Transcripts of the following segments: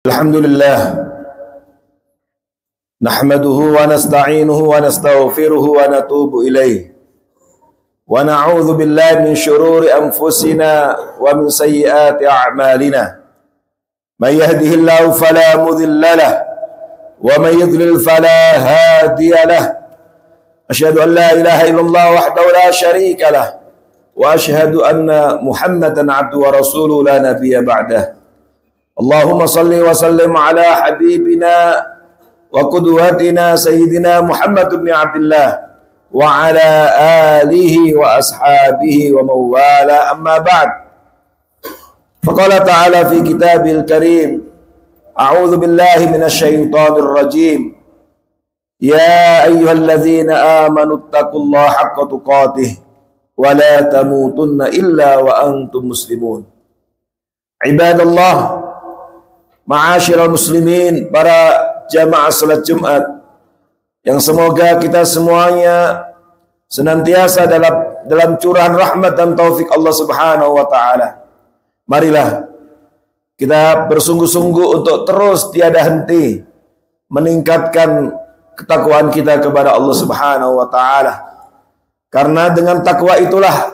Alhamdulillah nahmaduhu wa nasta'inuhu wa nastaghfiruhu wa natubu ilaih wa na'udzu billahi min syururi anfusina wa min sayyiati a'malina may yahdihillahu fala mudilla lahu wa may yudlil fala hadiya lahu asyhadu an la ilaha illallah wahdahu la syarika lahu wa asyhadu anna Muhammadan 'abduhu wa rasuluhu la nabiyya ba'dahu. Allahumma salli wa sallim ala habibina wa qudwatina sayyidina Muhammad bin Abdullah wa ala alihi wa ashabihi wa mawala amma ba'd. Faqala ta'ala fi kitabil karim a'udzu billahi minasy syaithanir rajim ya ayyuhalladzina amanu taqullaha haqqa tuqatih wa la tamutunna illa wa antum muslimun. Ibadallah, ma'asyiral muslimin, para jamaah salat Jumat yang semoga kita semuanya senantiasa dalam curahan rahmat dan taufik Allah Subhanahu wa taala. Marilah kita bersungguh-sungguh untuk terus tiada henti meningkatkan ketakwaan kita kepada Allah Subhanahu wa taala. Karena dengan takwa itulah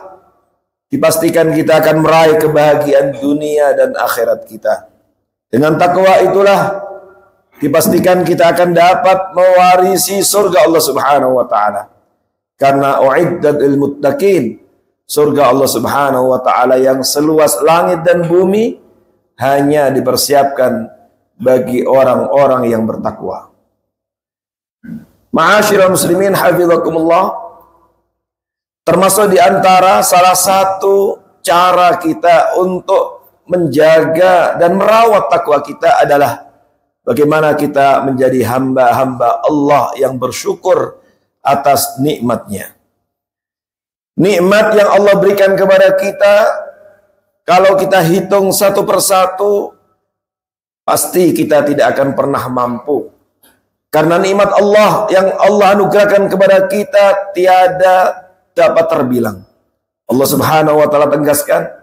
dipastikan kita akan meraih kebahagiaan dunia dan akhirat kita. Dengan takwa itulah dipastikan kita akan dapat mewarisi surga Allah Subhanahu wa taala. Karena uiddat lil muttaqin, surga Allah Subhanahu wa taala yang seluas langit dan bumi hanya dipersiapkan bagi orang-orang yang bertakwa. Ma'asyiral muslimin hafizakumullah, termasuk di antara salah satu cara kita untuk menjaga dan merawat takwa kita adalah bagaimana kita menjadi hamba-hamba Allah yang bersyukur atas nikmatnya. Nikmat yang Allah berikan kepada kita, kalau kita hitung satu persatu, pasti kita tidak akan pernah mampu. Karena nikmat Allah yang Allah anugerahkan kepada kita tiada dapat terbilang. Allah Subhanahu wa taala tegaskan,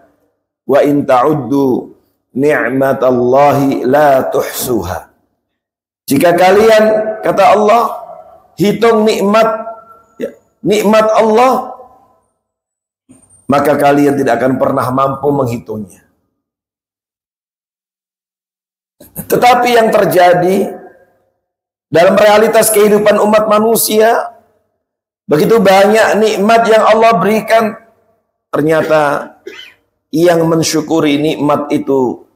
wa in ta'uddu ni'matallahi la tuhsuha. Jika kalian, kata Allah, hitung nikmat Allah, maka kalian tidak akan pernah mampu menghitungnya. Tetapi yang terjadi dalam realitas kehidupan umat manusia, begitu banyak nikmat yang Allah berikan, ternyata yang mensyukuri nikmat itu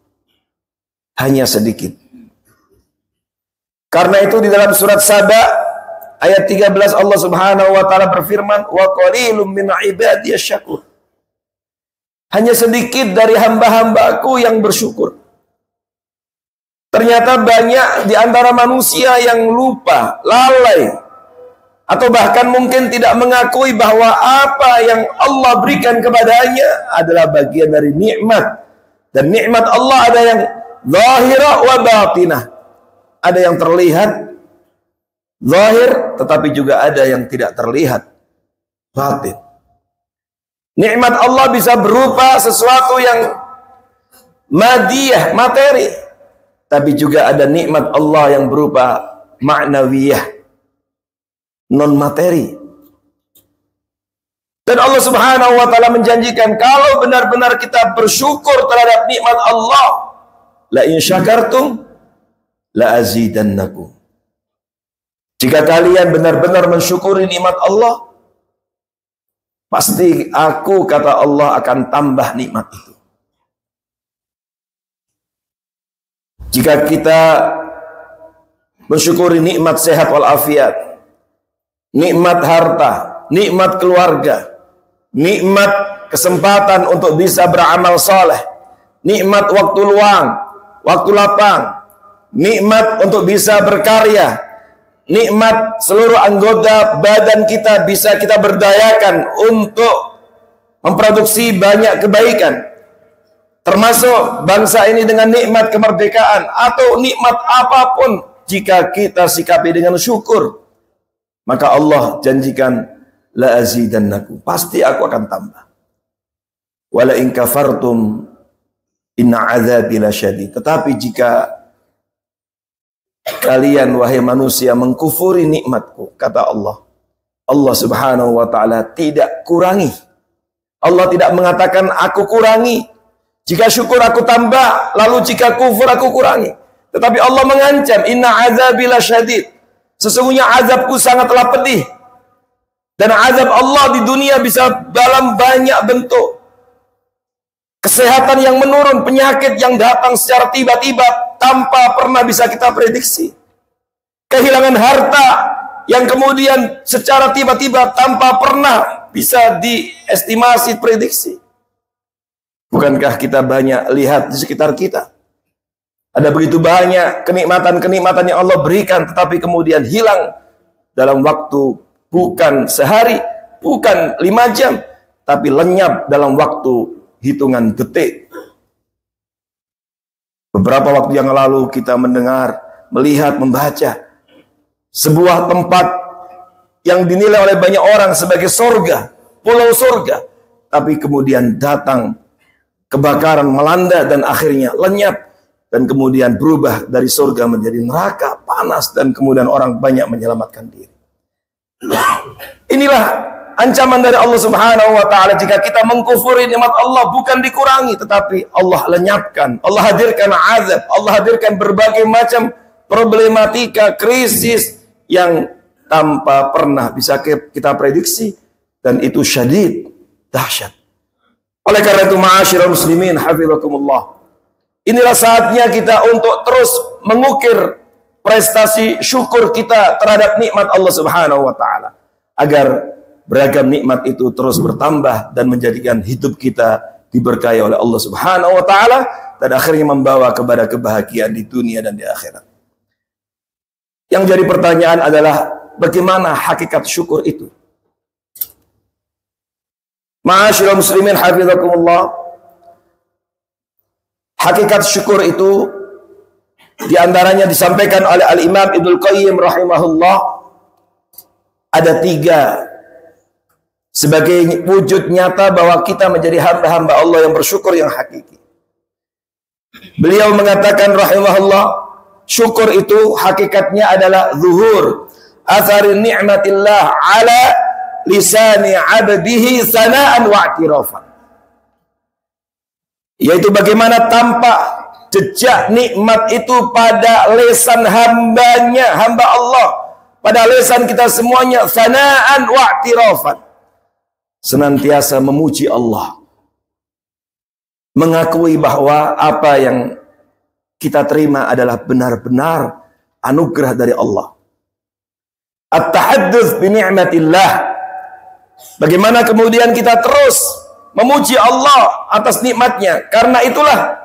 hanya sedikit. Karena itu di dalam surat Saba ayat 13 Allah Subhanahu wa taala berfirman, wa qalilum min ibadiyasy syakur. Hanya sedikit dari hamba-hambaku yang bersyukur. Ternyata banyak di antara manusia yang lupa, lalai, atau bahkan mungkin tidak mengakui bahwa apa yang Allah berikan kepadanya adalah bagian dari nikmat. Dan nikmat Allah ada yang zahirah wa batinah. Ada yang terlihat zahir, tetapi juga ada yang tidak terlihat batin. Nikmat Allah bisa berupa sesuatu yang madiyah, materi. Tapi juga ada nikmat Allah yang berupa ma'nawiyah, non materi. Dan Allah Subhanahu wa taala menjanjikan kalau benar-benar kita bersyukur terhadap nikmat Allah, la in syakartum la azidannakum. Jika kalian benar-benar mensyukuri nikmat Allah, pasti aku, kata Allah, akan tambah nikmat itu. Jika kita mensyukuri nikmat sehat walafiat, nikmat harta, nikmat keluarga, nikmat kesempatan untuk bisa beramal saleh, nikmat waktu luang, waktu lapang, nikmat untuk bisa berkarya, nikmat seluruh anggota badan kita bisa kita berdayakan untuk memproduksi banyak kebaikan. Termasuk bangsa ini dengan nikmat kemerdekaan atau nikmat apapun, jika kita sikapi dengan syukur, maka Allah janjikan la azidannakum, pasti aku akan tambah. Wala in kafartum inna azabi lasyadid. Tetapi jika kalian wahai manusia mengkufuri nikmatku, kata Allah. Allah subhanahu wa ta'ala tidak kurangi. Allah tidak mengatakan aku kurangi. Jika syukur aku tambah, lalu jika kufur aku kurangi. Tetapi Allah mengancam, inna azabi lasyadid. Sesungguhnya azabku sangatlah pedih. Dan azab Allah di dunia bisa dalam banyak bentuk. Kesehatan yang menurun, penyakit yang datang secara tiba-tiba tanpa pernah bisa kita prediksi. Kehilangan harta yang kemudian secara tiba-tiba tanpa pernah bisa diestimasi, prediksi. Bukankah kita banyak lihat di sekitar kita? Ada begitu banyak kenikmatan-kenikmatan yang Allah berikan, tetapi kemudian hilang dalam waktu bukan sehari, bukan 5 jam, tapi lenyap dalam waktu hitungan detik. Beberapa waktu yang lalu kita mendengar, melihat, membaca sebuah tempat yang dinilai oleh banyak orang sebagai surga, pulau surga, tapi kemudian datang kebakaran melanda dan akhirnya lenyap dan kemudian berubah dari surga menjadi neraka, panas, dan kemudian orang banyak menyelamatkan diri. Inilah ancaman dari Allah subhanahu wa ta'ala jika kita mengkufuri nikmat Allah, bukan dikurangi, tetapi Allah lenyapkan. Allah hadirkan azab, Allah hadirkan berbagai macam problematika, krisis yang tanpa pernah bisa kita prediksi, dan itu syadid, dahsyat. Oleh karena itu ma'asyiral muslimin hafizakumullah, inilah saatnya kita untuk terus mengukir prestasi syukur kita terhadap nikmat Allah subhanahu wa ta'ala, agar beragam nikmat itu terus bertambah dan menjadikan hidup kita diberkahi oleh Allah subhanahu wa ta'ala, dan akhirnya membawa kepada kebahagiaan di dunia dan di akhirat. Yang jadi pertanyaan adalah, bagaimana hakikat syukur itu? Ma'asyiral muslimin hafizakumullah, hakikat syukur itu diantaranya disampaikan oleh Al-Imam Ibnul Qayyim rahimahullah, ada 3 sebagai wujud nyata bahwa kita menjadi hamba-hamba Allah yang bersyukur yang hakiki. Beliau mengatakan rahimahullah, syukur itu hakikatnya adalah zuhur athari ni'matillah ala lisani abdihi sana'an wa i'tirafan, yaitu bagaimana tampak jejak nikmat itu pada lesan hambanya, hamba Allah, pada lesan kita semuanya, sana'an wa i'tirafan, senantiasa memuji Allah, mengakui bahwa apa yang kita terima adalah benar-benar anugerah dari Allah. At-tahadduts bi ni'matillah, bagaimana kemudian kita terus memuji Allah atas nikmatnya. Karena itulah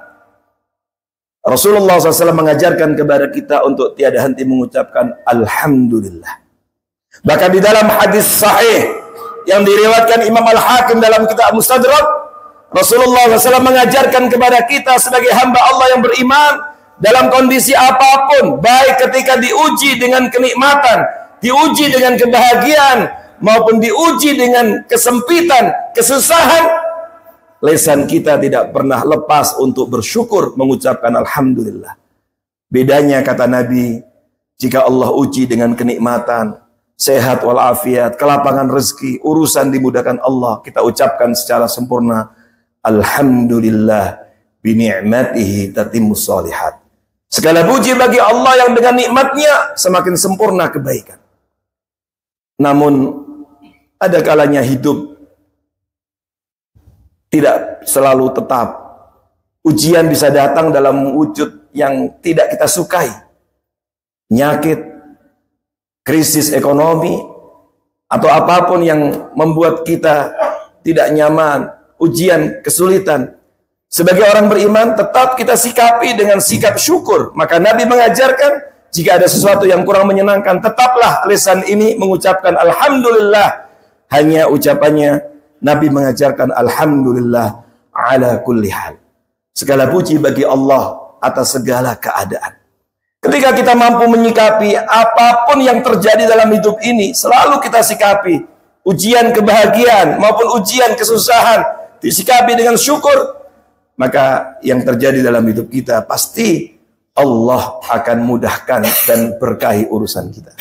Rasulullah SAW mengajarkan kepada kita untuk tiada henti mengucapkan Alhamdulillah. Bahkan di dalam hadis sahih yang diriwayatkan Imam Al-Hakim dalam kitab Mustadrak, Rasulullah SAW mengajarkan kepada kita sebagai hamba Allah yang beriman, dalam kondisi apapun, baik ketika diuji dengan kenikmatan, diuji dengan kebahagiaan, maupun diuji dengan kesempitan, kesusahan, lisan kita tidak pernah lepas untuk bersyukur, mengucapkan Alhamdulillah. Bedanya, kata Nabi, jika Allah uji dengan kenikmatan, sehat walafiat, kelapangan rezeki, urusan dimudahkan Allah, kita ucapkan secara sempurna Alhamdulillah bi ni'matihi tatimmus shalihat. Segala puji bagi Allah yang dengan nikmatnya semakin sempurna kebaikan. Namun ada kalanya hidup tidak selalu tetap. Ujian bisa datang dalam wujud yang tidak kita sukai. Penyakit, krisis ekonomi, atau apapun yang membuat kita tidak nyaman, ujian, kesulitan. Sebagai orang beriman, tetap kita sikapi dengan sikap syukur. Maka Nabi mengajarkan, jika ada sesuatu yang kurang menyenangkan, tetaplah lisan ini mengucapkan Alhamdulillah. Hanya ucapannya, Nabi mengajarkan Alhamdulillah ala kulli hal. Segala puji bagi Allah atas segala keadaan. Ketika kita mampu menyikapi apapun yang terjadi dalam hidup ini, selalu kita sikapi ujian kebahagiaan maupun ujian kesusahan, disikapi dengan syukur, maka yang terjadi dalam hidup kita pasti Allah akan mudahkan dan berkahi urusan kita.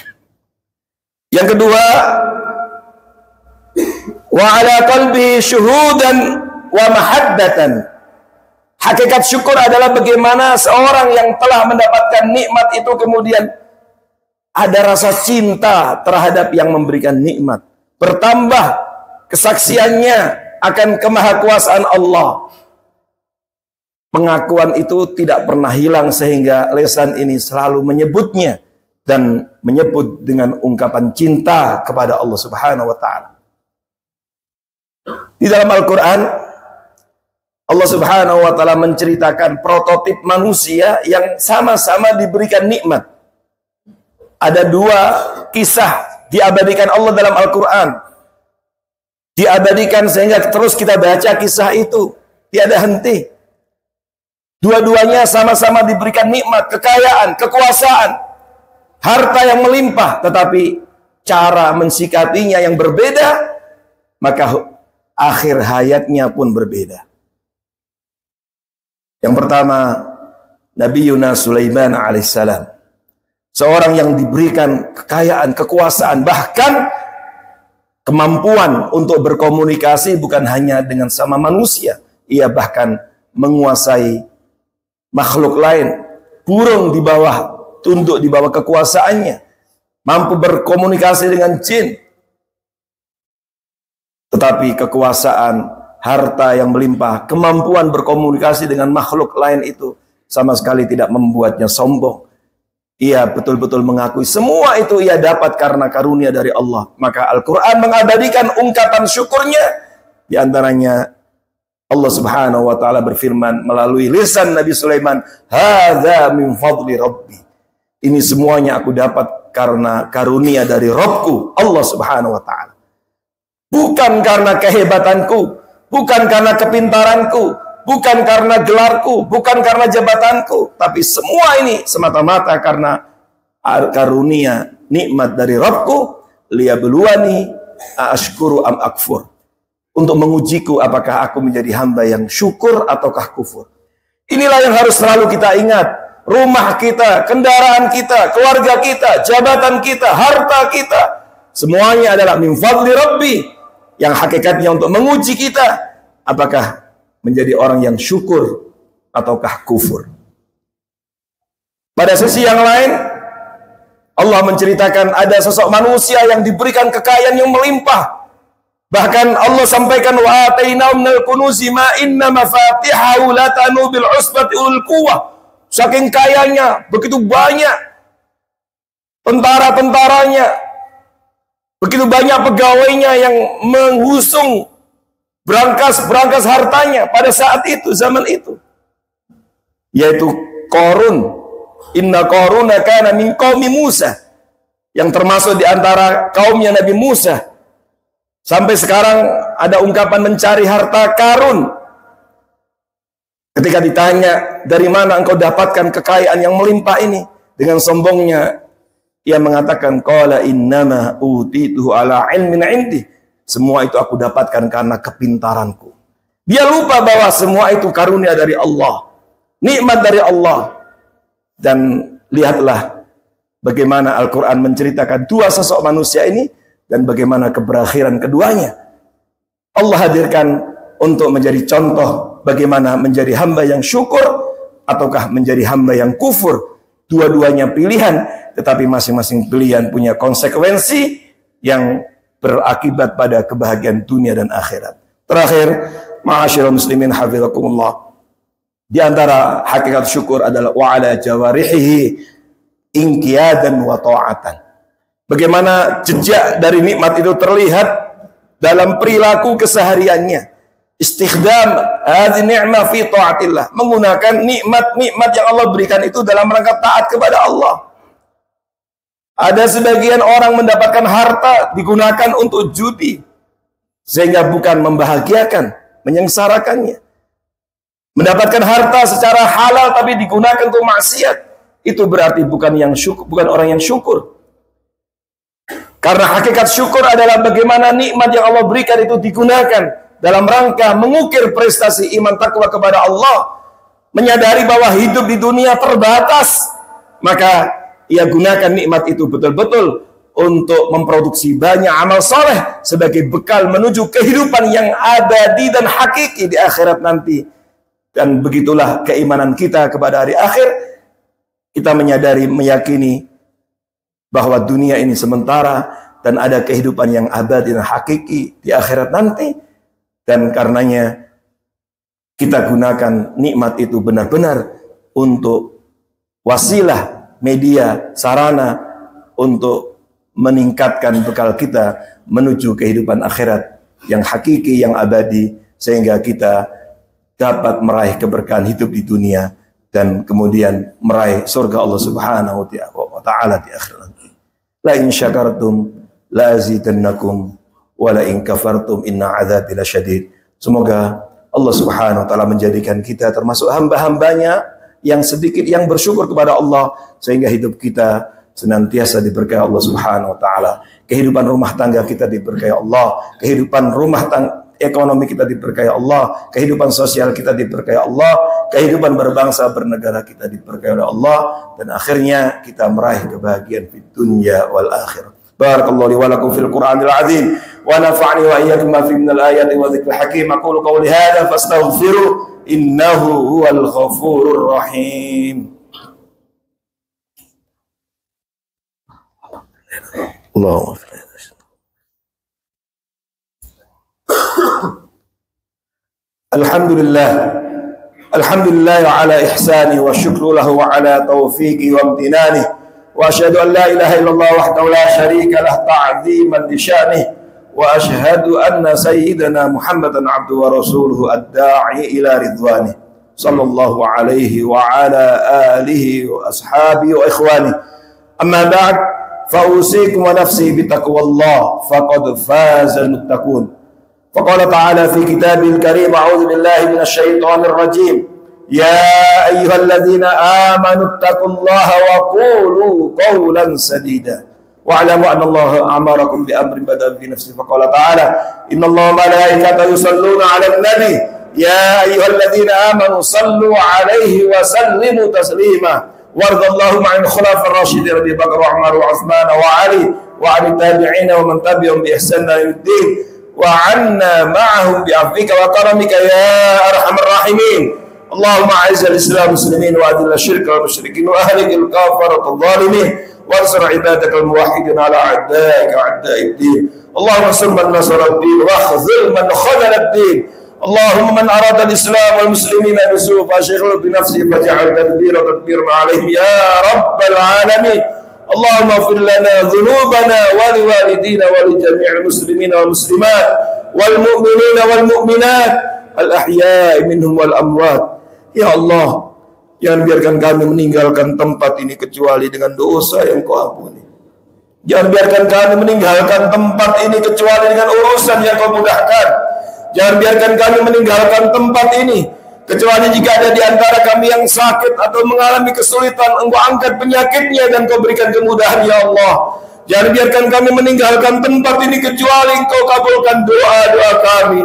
Yang kedua, wa ala qalbi syuhudan wa mahabbatan. Hakikat syukur adalah bagaimana seorang yang telah mendapatkan nikmat itu kemudian ada rasa cinta terhadap yang memberikan nikmat. Bertambah kesaksiannya akan kemahakuasaan Allah. Pengakuan itu tidak pernah hilang sehingga lisan ini selalu menyebutnya dan menyebut dengan ungkapan cinta kepada Allah Subhanahu wa taala. Di dalam Al-Qur'an Allah Subhanahu wa taala menceritakan prototip manusia yang sama-sama diberikan nikmat. Ada dua kisah diabadikan Allah dalam Al-Qur'an. Diabadikan sehingga terus kita baca kisah itu tiada henti. Dua-duanya sama-sama diberikan nikmat, kekayaan, kekuasaan, harta yang melimpah, tetapi cara mensikapinya yang berbeda, maka akhir hayatnya pun berbeda. Yang pertama, Nabi Yunus Sulaiman alaihissalam, seorang yang diberikan kekayaan, kekuasaan, bahkan kemampuan untuk berkomunikasi bukan hanya dengan sama manusia, ia bahkan menguasai makhluk lain, burung di bawah, tunduk di bawah kekuasaannya, mampu berkomunikasi dengan jin. Tetapi kekuasaan, harta yang melimpah, kemampuan berkomunikasi dengan makhluk lain itu sama sekali tidak membuatnya sombong. Ia betul-betul mengakui semua itu ia dapat karena karunia dari Allah. Maka Al-Quran mengabadikan ungkapan syukurnya. Di antaranya Allah Subhanahu wa taala berfirman melalui lisan Nabi Sulaiman, "Hadza min fadli Rabbi." Ini semuanya aku dapat karena karunia dari Rabbku, Allah Subhanahu wa taala. Bukan karena kehebatanku, bukan karena kepintaranku, bukan karena gelarku, bukan karena jabatanku, tapi semua ini semata-mata karena karunia nikmat dari Rabbku, liyabluwani aashkuru am akfur. Untuk mengujiku apakah aku menjadi hamba yang syukur ataukah kufur. Inilah yang harus selalu kita ingat. Rumah kita, kendaraan kita, keluarga kita, jabatan kita, harta kita, semuanya adalah min fadli Rabbi, yang hakikatnya untuk menguji kita apakah menjadi orang yang syukur ataukah kufur. Pada sisi yang lain Allah menceritakan ada sosok manusia yang diberikan kekayaan yang melimpah. Bahkan Allah sampaikan wa atainahu minal kunuzi ma inna mafatihahu latanu bil usbati ulul quwwah. Saking kayanya, begitu banyak tentara-tentaranya, begitu banyak pegawainya yang menghusung berangkas hartanya pada saat itu, zaman itu. Yaitu Qarun. Inna Qaruna kana min qaumi Musa. Yang termasuk di antara kaumnya Nabi Musa. Sampai sekarang ada ungkapan mencari harta karun. Ketika ditanya, dari mana engkau dapatkan kekayaan yang melimpah ini? Dengan sombongnya, ia mengatakan, qala innama utituhu ala ilmin indi. Semua itu aku dapatkan karena kepintaranku. Dia lupa bahwa semua itu karunia dari Allah. Nikmat dari Allah. Dan lihatlah bagaimana Al-Quran menceritakan dua sosok manusia ini dan bagaimana keberakhiran keduanya. Allah hadirkan untuk menjadi contoh bagaimana menjadi hamba yang syukur ataukah menjadi hamba yang kufur. Dua-duanya pilihan, tetapi masing-masing pilihan punya konsekuensi yang berakibat pada kebahagiaan dunia dan akhirat. Terakhir, ma'asyiral muslimin hafizakumullah. Di antara hakikat syukur adalah wa ala jawarihi inqiyadan wa ta'atan. Bagaimana jejak dari nikmat itu terlihat dalam perilaku kesehariannya. Istikhdam hadhihi ni'mah fi ta'atillah, menggunakan nikmat-nikmat yang Allah berikan itu dalam rangka taat kepada Allah. Ada sebagian orang mendapatkan harta digunakan untuk judi sehingga bukan membahagiakan, menyengsarakannya. Mendapatkan harta secara halal tapi digunakan untuk maksiat, itu berarti bukan orang yang syukur. Karena hakikat syukur adalah bagaimana nikmat yang Allah berikan itu digunakan dalam rangka mengukir prestasi iman takwa kepada Allah. menyadari bahwa hidup di dunia terbatas, maka ia gunakan nikmat itu betul-betul untuk memproduksi banyak amal soleh sebagai bekal menuju kehidupan yang abadi dan hakiki di akhirat nanti. Dan begitulah keimanan kita kepada hari akhir. Kita menyadari, meyakini bahwa dunia ini sementara dan ada kehidupan yang abadi dan hakiki di akhirat nanti. Dan karenanya kita gunakan nikmat itu benar-benar untuk wasilah, media, sarana untuk meningkatkan bekal kita menuju kehidupan akhirat yang hakiki, yang abadi, sehingga kita dapat meraih keberkahan hidup di dunia dan kemudian meraih surga Allah Subhanahu wa taala di akhirat. La in syakartum la azidannakum wa la in kafartum inna adzabi lasyadid. Semoga Allah Subhanahu wa taala menjadikan kita termasuk hamba-hambanya yang sedikit yang bersyukur kepada Allah, sehingga hidup kita senantiasa diberkahi Allah Subhanahu wa taala. Kehidupan rumah tangga kita diberkahi Allah, kehidupan ekonomi kita diberkahi Allah, kehidupan sosial kita diberkahi Allah, kehidupan berbangsa bernegara kita diberkahi oleh Allah, dan akhirnya kita meraih kebahagiaan di dunia wal akhirah. Barakallahu li wa lakum fil Qur'anil azim wa nafa'ani wa iyyakum ma fihi minal ayati wa dzikril hakim. Aqulu qawli hadza fastaghfiru innahu huwal ghafurur rahim. Allahumma Alhamdulillah ala ihsani wa syukru lahu wa ala taufiqi wa amtinani wa asyhadu an la ilaha illallah wahdahu la syarika lah ta'ziman li sya'nih wa asyhadu anna sayyidana Muhammadan abduhu wa rasuluhu ad-da'i ila ridwanih sallallahu alaihi wa ala alihi wa ashabihi wa ikhwani. Amma ba'd, فأوصيكم ونفسي بتقوى الله فقد فاز المتقون. فقال تعالى في كتابه الكريم: أعوذ بالله من الشيطان الرجيم، يا أيها الذين آمنوا اتقوا الله وقولوا قولا سديدا واعلموا أن الله أمركم بأمر بدأ في نفسه. فقال تعالى: إن الله وملائكته يصلون على النبي يا أيها الذين آمنوا صلوا عليه وسلموا تسليما. وارض اللهم عن الخلفاء الراشدين أبي بكر وعمر وعثمان وعلي وعن التابعين ومن تبعهم بإحسان إلى يوم الدين وعنا معهم بعفوك وكرمك يا أرحم الراحمين. اللهم أعز الإسلام والمسلمين وأذل الشرك والمشركين وأهلك الكافرة الظالمين وانصر عبادك الموحدين على أعدائك أعداء الدين. اللهم انصر من نصر الدين واخذل من خذل الدين. اللهم من أراد الإسلام والمسلمين بسوء فأشغله بنفسه فاجعل تدبيرا عليهم يا رب العالمين. اللهم اغفر لنا ذنوبنا ولوالدينا ولجميع المسلمين والمسلمات والمؤمنين والمؤمنات الأحياء منهم والأموات. Ya Allah, jangan biarkan kami meninggalkan tempat ini kecuali dengan dosa yang Kau ampuni. Jangan biarkan kami meninggalkan tempat ini kecuali dengan urusan yang Kau mudahkan. Jangan biarkan kami meninggalkan tempat ini kecuali jika ada di antara kami yang sakit atau mengalami kesulitan, Engkau angkat penyakitnya dan Kau berikan kemudahan ya Allah. Jangan biarkan kami meninggalkan tempat ini kecuali Engkau kabulkan doa-doa kami.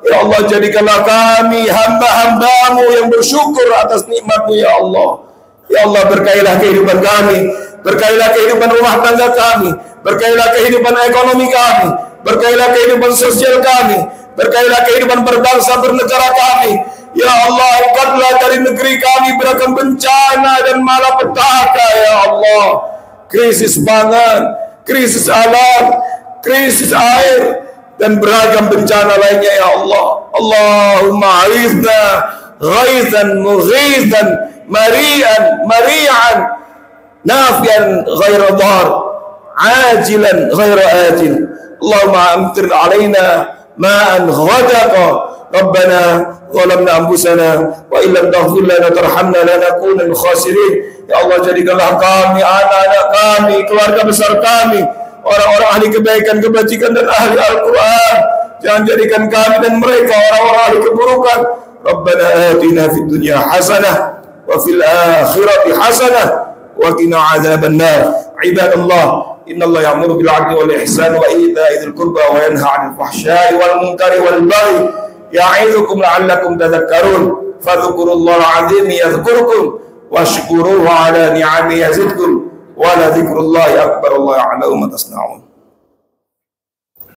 Ya Allah, jadikanlah kami hamba-hambamu yang bersyukur atas nikmat-Mu ya Allah. Ya Allah, berkailah kehidupan kami, berkailah kehidupan rumah tangga kami, berkailah kehidupan ekonomi kami, berkailah kehidupan sosial kami, berkailah kehidupan berbangsa bernegara kami. Ya Allah, angkatlah dari negeri kami beragam bencana dan malapetaka ya Allah. Krisis pangan, krisis alam, krisis air, dan beragam bencana lainnya ya Allah. Allahumma a'izna ghaizan mughizan mari'an nafian ghaira dhar ajilan ghaira ajil. Allahumma amtir alaina ma'an ghadaqa. Rabbana zalamna anfusana wa illam taghfir lana tarhamna lanakunanna minal khasirin. Ya Allah, jadikanlah kami, anak-anak kami, keluarga besar kami, orang-orang ahli kebaikan, kebajikan dan ahli Al-Quran. Jangan jadikan kami dan mereka orang-orang ahli keburukan. Rabbana atina fid dunya hasanah wa fil akhirati hasanah wa qina adzaban nar. Ibadallah, innallaha ya'muru bil 'adli wal ihsani wa ita'i dzil qurba wa yanha 'anil fahsya'i wal munkari wal baghi ya'idukum la'allakum tadhakkarun. fadhkurullaha azim yadhkurkum washkuruhu ala ni'ami yazidkum wa la dzikrullahi akbar, wallahu a'lamu ma tasna'un.